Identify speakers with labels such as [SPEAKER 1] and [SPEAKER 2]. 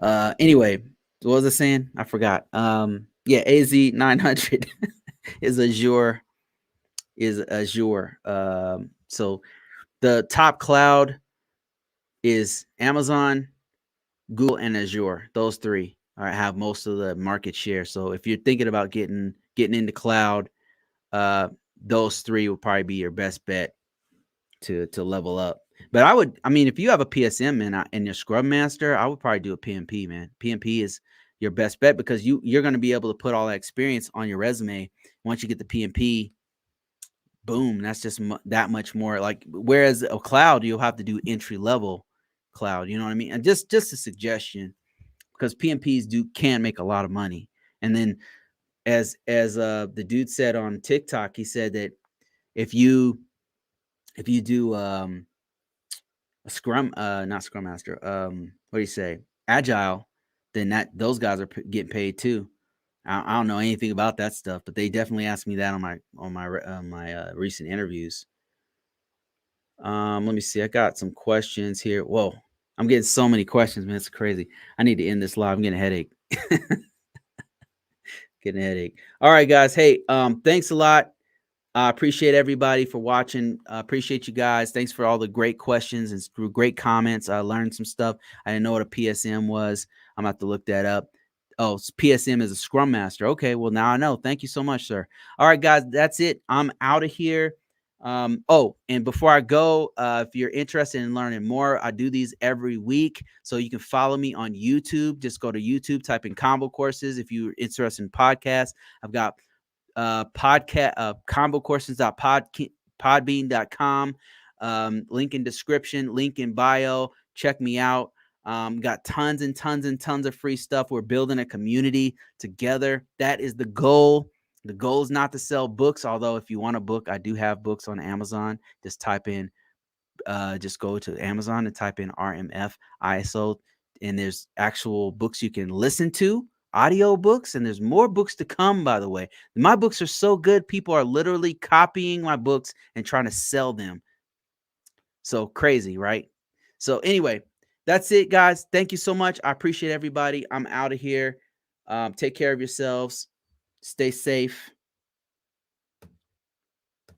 [SPEAKER 1] Anyway, what was I saying? I forgot. Yeah, AZ 900 is Azure. So the top cloud is Amazon, Google, and Azure. Those three have most of the market share. So if you're thinking about getting into cloud, uh, those three will probably be your best bet to level up. But I mean, if you have a PSM and your Scrum Master, I would probably do a PMP, man. PMP is your best bet because you're going to be able to put all that experience on your resume. Once you get the PMP, boom, that's just that much more. Like whereas a cloud, you'll have to do entry level cloud. You know what I mean? And just a suggestion because PMPs can make a lot of money. And then as the dude said on TikTok, he said that if you do a scrum not scrum master, what do you say, agile, then those guys are getting paid too. I don't know anything about that stuff, but they definitely asked me that on my recent interviews. Let me see, I got some questions here. Whoa, I'm getting so many questions, man. It's crazy. I need to end this live. I'm getting a headache. Getting a headache. All right, guys. Hey, thanks a lot. I appreciate everybody for watching. Appreciate you guys. Thanks for all the great questions and great comments. I learned some stuff. I didn't know what a PSM was. I'm going to have to look that up. Oh, PSM is a Scrum Master. Okay, well, now I know. Thank you so much, sir. All right, guys, that's it. I'm out of here. Oh, and before I go, if you're interested in learning more, I do these every week. So you can follow me on YouTube. Just go to YouTube, type in ConvoCourses. If you're interested in podcasts, I've got podcast convocourses.podbean.com, link in description, link in bio. Check me out. Got tons and tons and tons of free stuff. We're building a community together. That is the goal. The goal is not to sell books, although if you want a book, I do have books on Amazon. Just type in just go to Amazon and type in RMF ISO, and there's actual books you can listen to, audio books, and there's more books to come, by the way. My books are so good, people are literally copying my books and trying to sell them. So crazy, right? So anyway, that's it, guys. Thank you so much. I appreciate everybody. I'm out of here. Take care of yourselves. Stay safe.